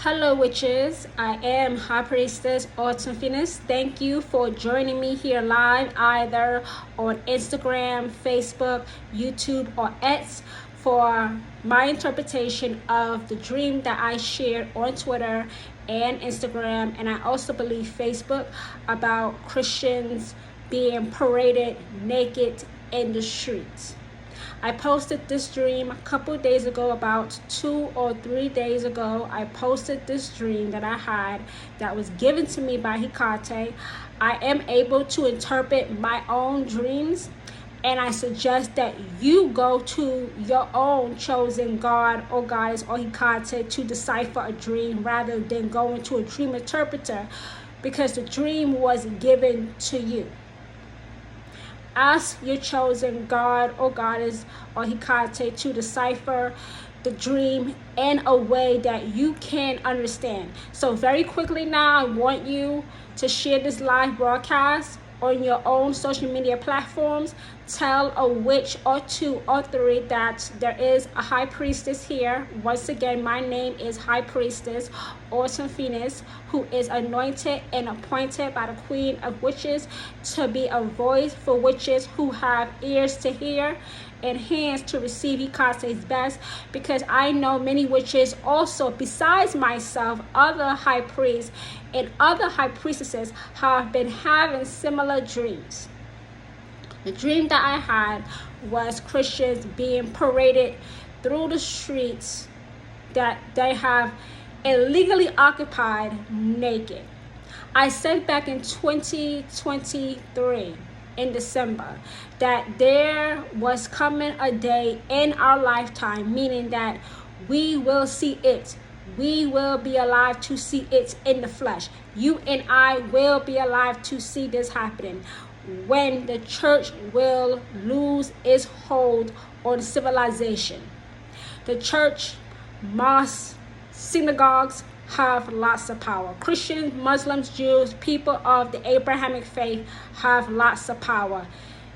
Hello, witches. I am High Priestess Autumn Phoenix. Thank you for joining me here live, either on Instagram, Facebook, YouTube, or X, for my interpretation of the dream that I shared on Twitter and Instagram, and I also believe Facebook, about Christians being paraded naked in the streets. I posted this dream a couple days ago, about 2 or 3 days ago. I posted this dream that I had that was given to me by Hecate. I am able to interpret my own dreams, and I suggest that you go to your own chosen God or goddess or Hecate to decipher a dream rather than going to a dream interpreter, because the dream was given to you. Ask your chosen God or goddess or Hecate to decipher the dream in a way that you can understand. So very quickly now, I want you to share this live broadcast on your own social media platforms. Tell a witch or 2 or 3 that there is a high priestess here. Once again, my name is High Priestess Autumn Phoenix, who is anointed and appointed by the Queen of Witches to be a voice for witches who have ears to hear and hands to receive Hecate's best, because I know many witches also, besides myself, other high priests and other high priestesses have been having similar dreams. The dream that I had was Christians being paraded through the streets that they have illegally occupied naked. I said back in 2023 in December that there was coming a day in our lifetime, meaning that we will see it. We will be alive to see it in the flesh. You and I will be alive to see this happening, when the church will lose its hold on civilization. The church, mosques, synagogues have lots of power. Christians, Muslims, Jews, people of the Abrahamic faith have lots of power.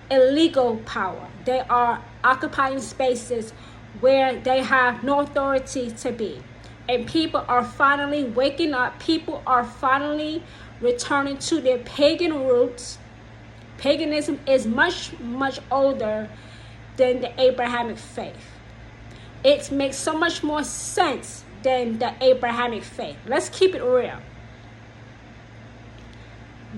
Illegal power. They are occupying spaces where they have no authority to be. And people are finally waking up. People are finally returning to their pagan roots. Paganism is much, much older than the Abrahamic faith. It makes so much more sense than the Abrahamic faith. Let's keep it real.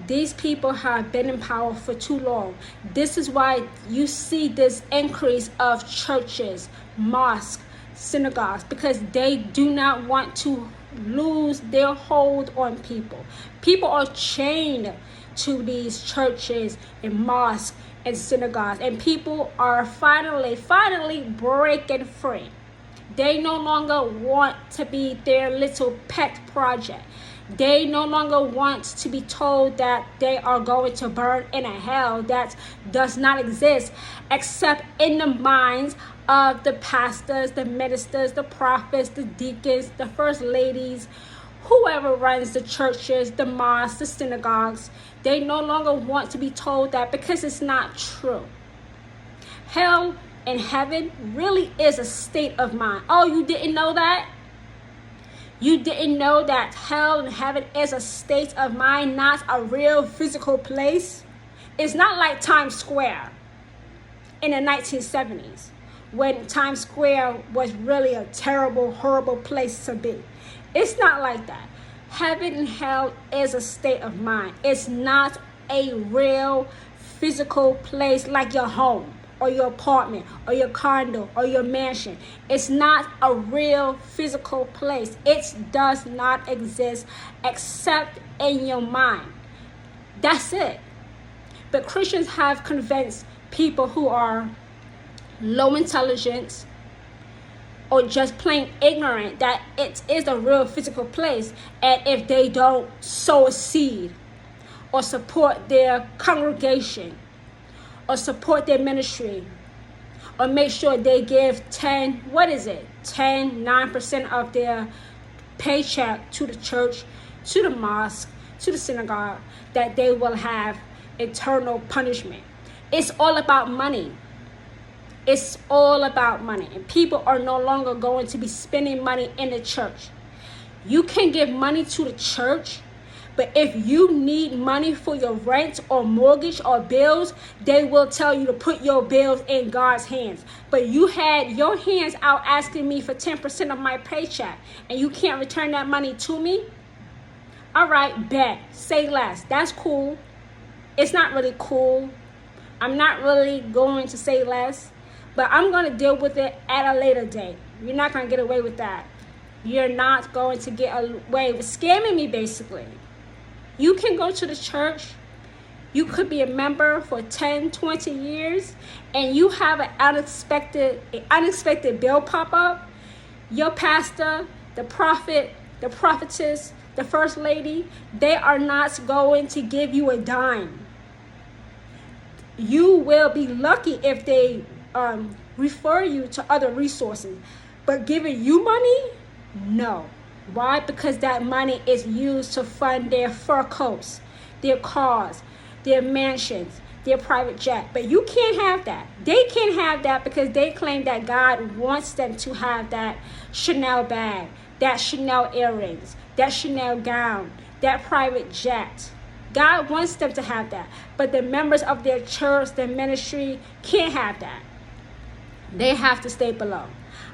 These people have been in power for too long. This is why you see this increase of churches, mosques, synagogues, because they do not want to lose their hold on people. People are chained to these churches and mosques and synagogues, and people are finally breaking free. They no longer want to be their little pet project. They no longer want to be told that they are going to burn in a hell that does not exist, except in the minds of the pastors, the ministers, the prophets, the deacons, the first ladies, whoever runs the churches, the mosques, the synagogues. They no longer want to be told that, because it's not true. Hell and heaven really is a state of mind. Oh, you didn't know that? You didn't know that hell and heaven is a state of mind, not a real physical place? It's not like Times Square in the 1970s, when Times Square was really a terrible, horrible place to be. It's not like that. Heaven and hell is a state of mind. It's not a real physical place like your home or your apartment or your condo or your mansion. It's not a real physical place. It does not exist except in your mind. That's it. But Christians have convinced people who are low intelligence or just plain ignorant that it is a real physical place, and if they don't sow a seed or support their congregation or support their ministry or make sure they give 9% of their paycheck to the church, to the mosque, to the synagogue, that they will have eternal punishment. It's all about money. It's all about money, and people are no longer going to be spending money in the church. You can give money to the church, but if you need money for your rent or mortgage or bills, they will tell you to put your bills in God's hands. But you had your hands out asking me for 10% of my paycheck, and you can't return that money to me? All right, bet. Say less. That's cool. It's not really cool. I'm not really going to say less, but I'm going to deal with it at a later date. You're not going to get away with that. You're not going to get away with scamming me, basically. You can go to the church. You could be a member for 10, 20 years, and you have an unexpected bill pop up. Your pastor, the prophet, the prophetess, the first lady, they are not going to give you a dime. You will be lucky if they refer you to other resources. But giving you money? No. Why? Because that money is used to fund their fur coats, their cars, their mansions, their private jet. But you can't have that. They can't have that because they claim that God wants them to have that Chanel bag, that Chanel earrings, that Chanel gown, that private jet. God wants them to have that. But the members of their church, their ministry, can't have that. They have to stay below.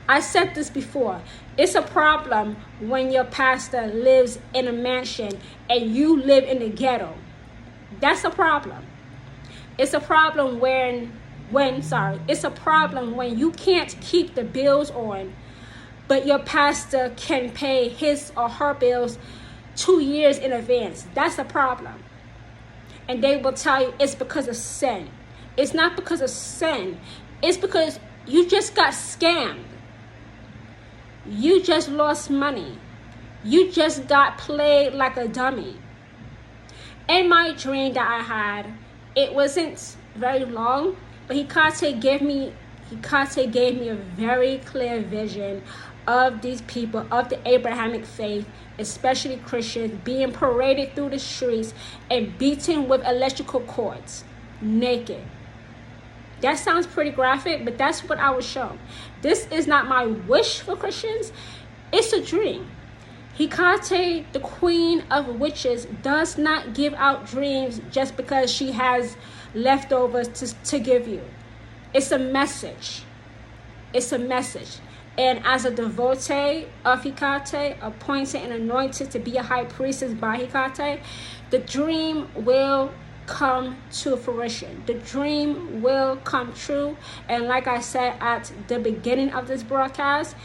I said this before. It's a problem when your pastor lives in a mansion and you live in the ghetto. That's a problem. It's a problem it's a problem when you can't keep the bills on, but your pastor can pay his or her bills 2 years in advance. That's a problem. And they will tell you it's because of sin. It's not because of sin. It's because you just got scammed. You just lost money. You just got played like a dummy. In my dream that I had, it wasn't very long, but Hecate gave me a very clear vision of these people, of the Abrahamic faith, especially Christians, being paraded through the streets and beaten with electrical cords, naked. That sounds pretty graphic, but that's what I was shown. This is not my wish for Christians. It's a dream. Hecate, the queen of witches, does not give out dreams just because she has leftovers to give you. It's a message. It's a message. And as a devotee of Hecate, appointed and anointed to be a high priestess by Hecate, the dream will come to fruition. The dream will come true. And like I said at the beginning of this broadcast,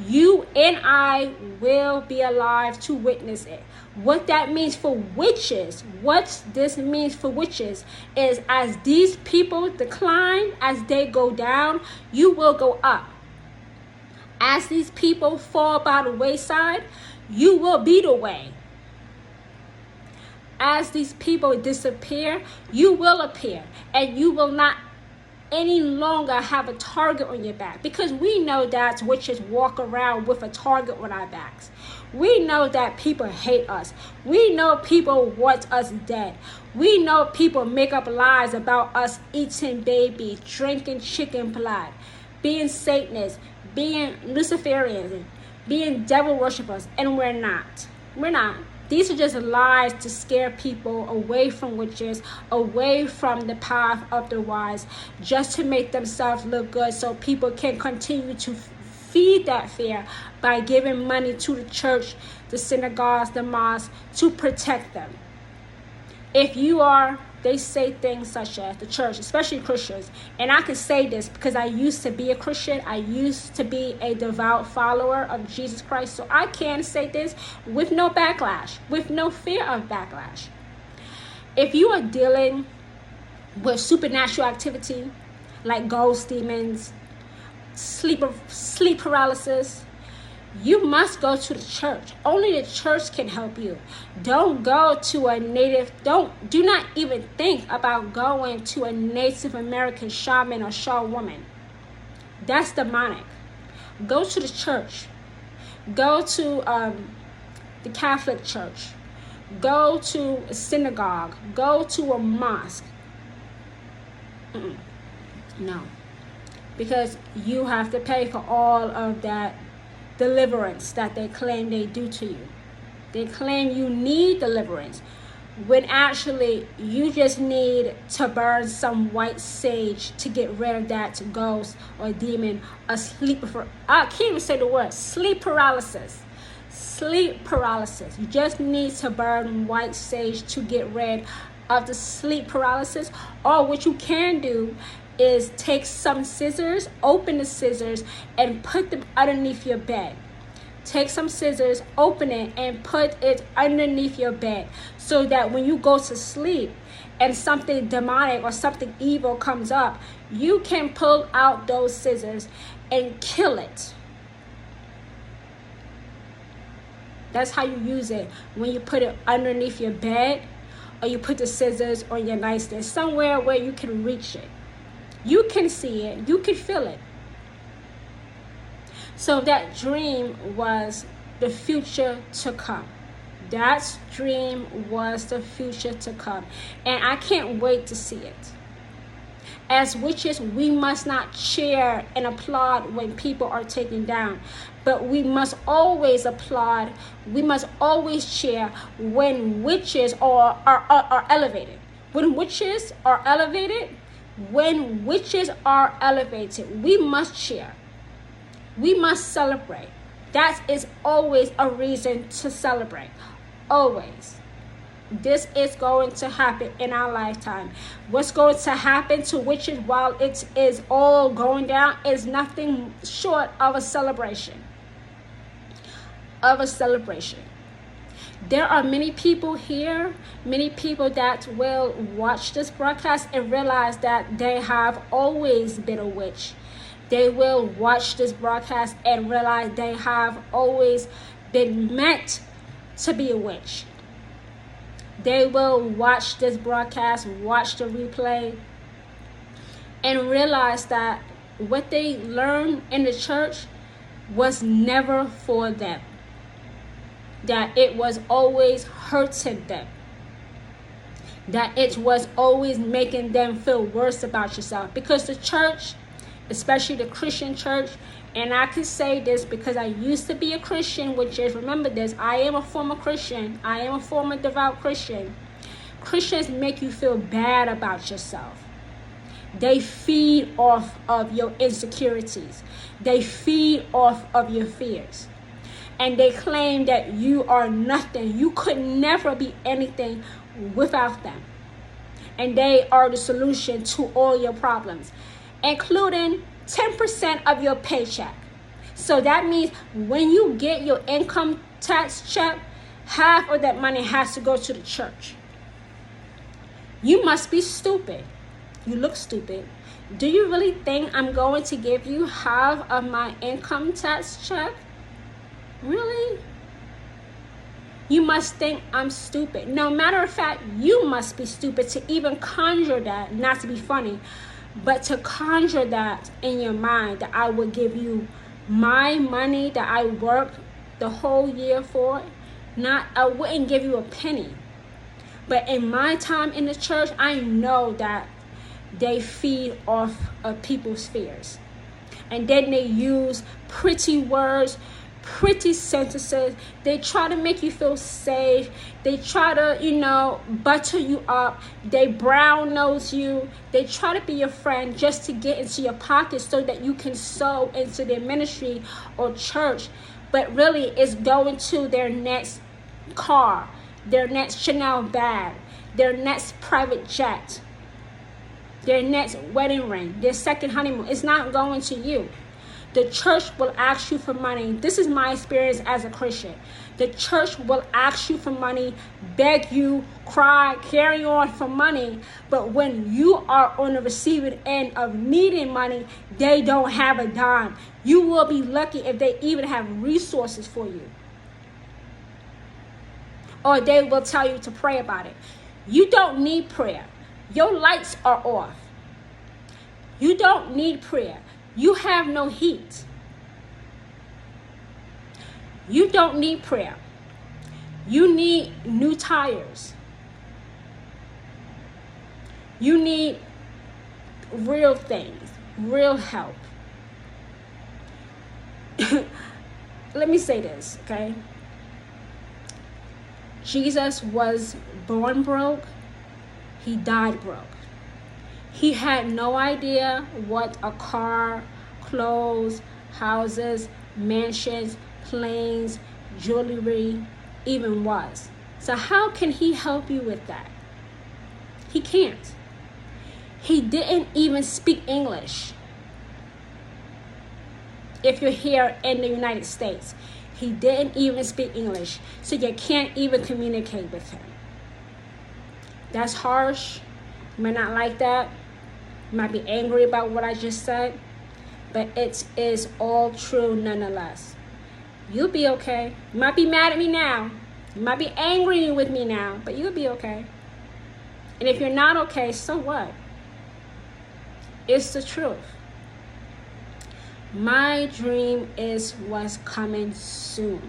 you and I will be alive to witness it. What that means for witches, what this means for witches is as these people decline, as they go down, you will go up. As these people fall by the wayside, you will be the way. As these people disappear, you will appear, and you will not any longer have a target on your back, because we know that witches walk around with a target on our backs. We know that people hate us. We know people want us dead. We know people make up lies about us eating babies, drinking chicken blood, being Satanists, being Luciferians, being devil worshippers, and we're not. We're not. These are just lies to scare people away from witches, away from the path of the wise, just to make themselves look good so people can continue to feed that fear by giving money to the church, the synagogues, the mosques to protect them. If you are, they say things such as the church, especially Christians, and I can say this because I used to be a Christian. I used to be a devout follower of Jesus Christ. So I can say this with no backlash, with no fear of backlash. If you are dealing with supernatural activity like ghost demons, sleep paralysis, you must go to the church. Only the church can help you. Don't go to a do not even think about going to a Native American shaman or shaw woman. That's demonic. Go to the church. Go to the Catholic Church. Go to a synagogue. Go to a mosque. No. Because you have to pay for all of that deliverance that they claim they do to you. They claim you need deliverance, when actually you just need to burn some white sage to get rid of that ghost or demon or I can't even say the word, sleep paralysis. Sleep paralysis. You just need to burn white sage to get rid of the sleep paralysis. Or what you can do is take some scissors, open the scissors, and put them underneath your bed. Take some scissors, open it, and put it underneath your bed, so that when you go to sleep and something demonic or something evil comes up, you can pull out those scissors and kill it. That's how you use it, when you put it underneath your bed, or you put the scissors on your nightstand, somewhere where you can reach it. You can see it, you can feel it. So that dream was the future to come. That dream was the future to come. And I can't wait to see it. As witches, we must not cheer and applaud when people are taken down. But we must always applaud, we must always cheer when witches are elevated. When witches are elevated, we must cheer. We must celebrate. That is always a reason to celebrate. Always. This is going to happen in our lifetime. What's going to happen to witches while it is all going down is nothing short of a celebration. There are many people here, many people that will watch this broadcast and realize that they have always been a witch. They will watch this broadcast and realize they have always been meant to be a witch. They will watch this broadcast, watch the replay, and realize that what they learned in the church was never for them. That it was always hurting them. That it was always making them feel worse about yourself. Because the church, especially the Christian church, and I can say this because I used to be a Christian, which is, remember this, I am a former Christian. I am a former devout Christian. Christians make you feel bad about yourself. They feed off of your insecurities. They feed off of your fears. And they claim that you are nothing. You could never be anything without them. And they are the solution to all your problems, including 10% of your paycheck. So that means when you get your income tax check, half of that money has to go to the church. You must be stupid. You look stupid. Do you really think I'm going to give you half of my income tax check? Really? You must think I'm stupid. No, matter of fact, you must be stupid to even conjure that, not to be funny, but to conjure that in your mind, that I would give you my money that I worked the whole year for. I wouldn't give you a penny. But in my time in the church, I know that they feed off of people's fears. And then they use pretty words, pretty sentences. They try to make you feel safe. They try to, butter you up. They brown nose you. They try to be your friend just to get into your pocket so that you can sow into their ministry or church. But really, it's going to their next car, their next Chanel bag, their next private jet, their next wedding ring, their second honeymoon. It's not going to you. The church will ask you for money. This is my experience as a Christian. The church will ask you for money, beg you, cry, carry on for money. But when you are on the receiving end of needing money, they don't have a dime. You will be lucky if they even have resources for you. Or they will tell you to pray about it. You don't need prayer. Your lights are off. You don't need prayer. You have no heat. You don't need prayer. You need new tires. You need real things, real help. let me say this, okay? Jesus was born broke. He died broke. He had no idea what a car, clothes, houses, mansions, planes, jewelry even was. So how can he help you with that? He can't. He didn't even speak English. If you're here in the United States, he didn't even speak English, so you can't even communicate with him. That's harsh. You might not like that. You might be angry about what I just said, but it is all true nonetheless. You'll be okay. You might be mad at me now. You might be angry with me now, but you'll be okay. And if you're not okay, so what? It's the truth. My dream is what's coming soon.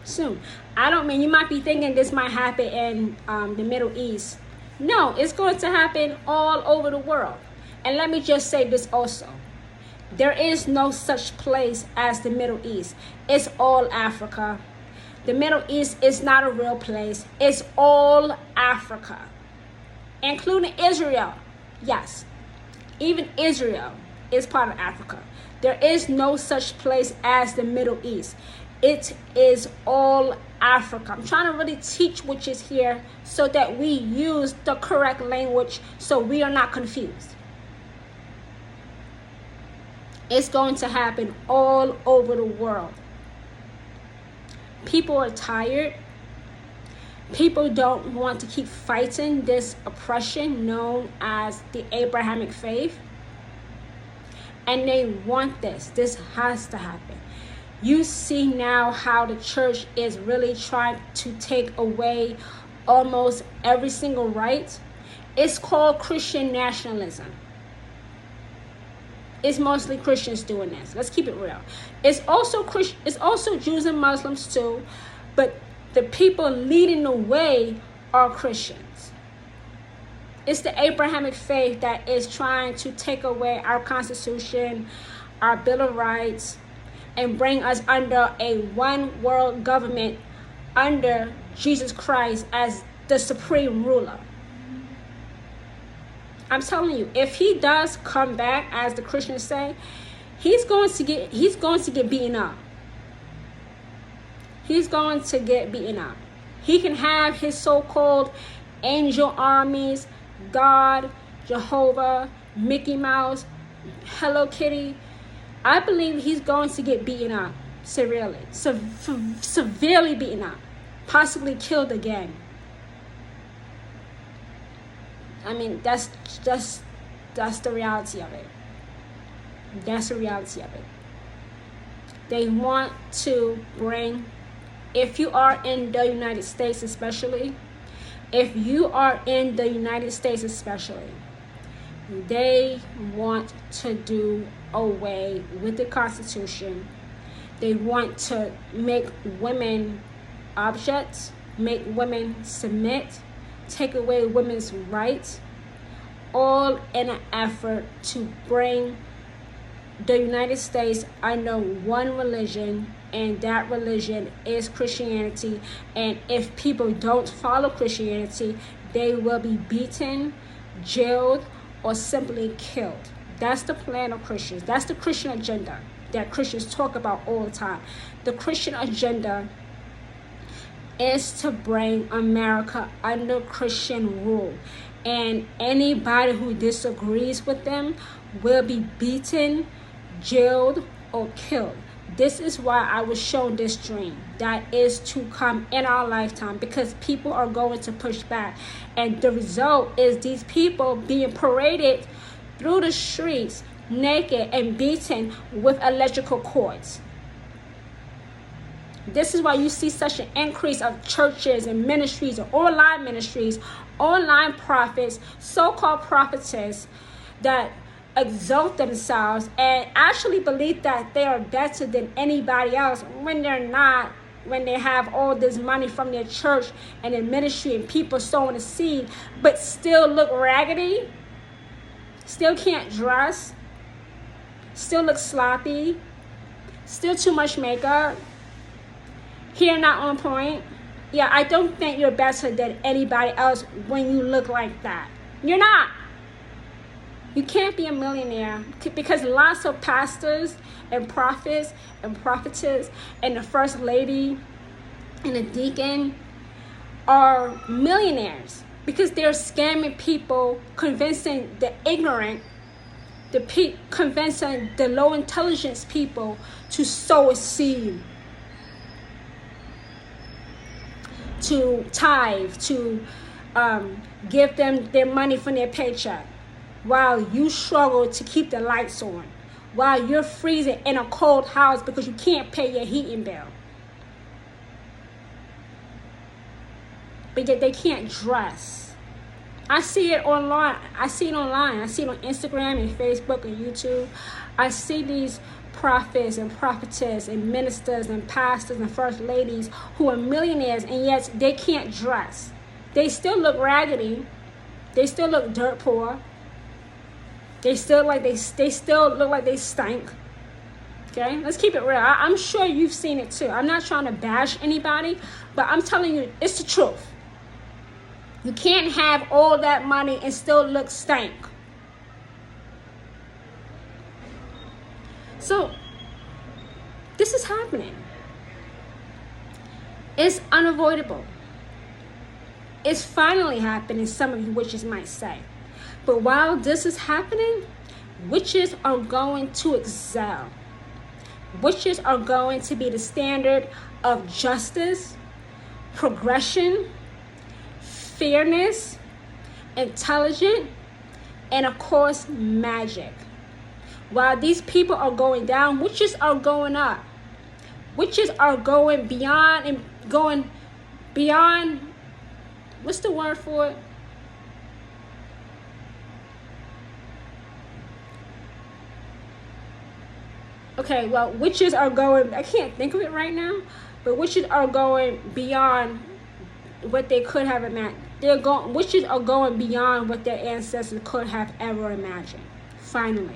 Soon. I don't mean, you might be thinking this might happen in the Middle East. No, it's going to happen all over the world. And let me just say this also. There is no such place as the Middle East. It's all Africa. The Middle East is not a real place. It's all Africa, including Israel. Yes, even Israel is part of Africa. There is no such place as the Middle East. It is all Africa. I'm trying to really teach witches here so that we use the correct language so we are not confused. It's going to happen all over the world. People are tired. People don't want to keep fighting this oppression known as the Abrahamic faith. And they want this. This has to happen. You see now how the church is really trying to take away almost every single right. It's called Christian nationalism. It's mostly Christians doing this. Let's keep it real. It's also Jews and Muslims too, but the people leading the way are Christians. It's the Abrahamic faith that is trying to take away our Constitution, our Bill of Rights, and bring us under a one world government under Jesus Christ as the supreme ruler. I'm telling you, if he does come back, as the Christians say, he's going to get beaten up. He's going to get beaten up. He can have his so-called angel armies, God, Jehovah, Mickey Mouse, Hello Kitty. I believe he's going to get beaten up severely, severely beaten up, possibly killed again. I mean, that's the reality of it. That's the reality of it. They want to bring, if you are in the United States especially, they want to do away with the Constitution. They want to make women objects, make women submit, take away women's rights, all in an effort to bring the United States under one religion, and that religion is Christianity. And if people don't follow Christianity, they will be beaten, jailed, or simply killed. That's the plan of Christians. That's the Christian agenda that Christians talk about all the time. The Christian agenda is to bring America under Christian rule. And anybody who disagrees with them will be beaten, jailed, or killed. This is why I was shown this dream that is to come in our lifetime, because people are going to push back. And the result is these people being paraded through the streets naked and beaten with electrical cords. This is why you see such an increase of churches and ministries, or online prophets, so-called prophetess that exalt themselves and actually believe that they are better than anybody else when they're not, when they have all this money from their church and their ministry and people sowing a seed, but still look raggedy, still can't dress, still look sloppy, still too much makeup, Hair not on point. Yeah, I don't think you're better than anybody else when you look like that. You're not. You can't be a millionaire because lots of pastors and prophets and prophetess and the first lady and the deacon are millionaires because they're scamming people, convincing the ignorant, convincing the low intelligence people to sow a seed, to tithe, to give them their money from their paycheck, while you struggle to keep the lights on, while you're freezing in a cold house because you can't pay your heating bill. But yet they can't dress. I see it online. I see it online. I see it on Instagram and Facebook and YouTube. I see these prophets and prophetess and ministers and pastors and first ladies who are millionaires, and yet they can't dress. They still look raggedy. They still look dirt poor. They still look like they stink. Okay, let's keep it real. I'm sure you've seen it too. I'm not trying to bash anybody, but I'm telling you, it's the truth. You can't have all that money and still look stank. So, this is happening. It's unavoidable. It's finally happening, some of you witches might say. But while this is happening, witches are going to excel. Witches are going to be the standard of justice, progression, fairness, intelligent, and of course, magic. While these people are going down, witches are going up. Witches are going beyond and going beyond, what's the word for it? Okay, well, witches are going, I can't think of it right now, but witches are going beyond what they could have imagined. Witches are going beyond what their ancestors could have ever imagined. Finally.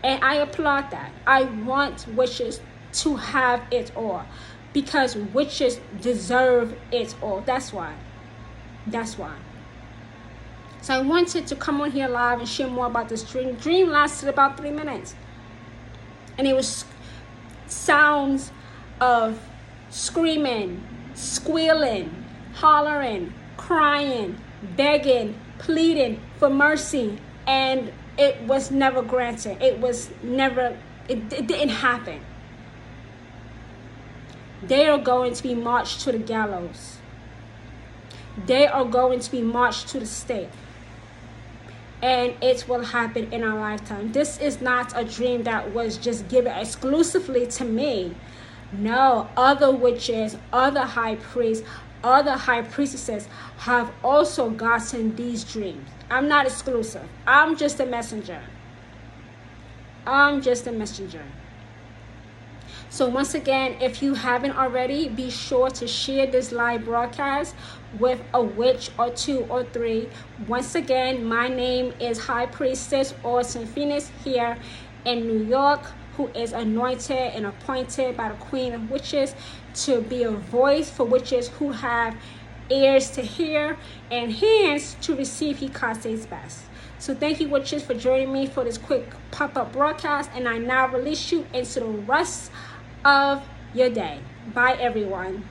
And I applaud that. I want witches to have it all because witches deserve it all. That's why. So I wanted to come on here live and share more about this dream. Dream lasted about 3 minutes. And it was sounds of screaming, squealing, hollering, crying, begging, pleading for mercy. And it was never granted. It didn't happen. They are going to be marched to the gallows. They are going to be marched to the stake. And it will happen in our lifetime. This is not a dream that was just given exclusively to me. No, other witches, other high priests, other high priestesses have also gotten these dreams. I'm not exclusive. I'm just a messenger. So once again, if you haven't already, be sure to share this live broadcast with a witch or 2 or 3. Once again, my name is High Priestess Orson Phoenix here in New York, who is anointed and appointed by the Queen of Witches to be a voice for witches who have ears to hear and hands to receive Hecate's best. So thank you, witches, for joining me for this quick pop-up broadcast, and I now release you into the rest of your day. Bye, everyone.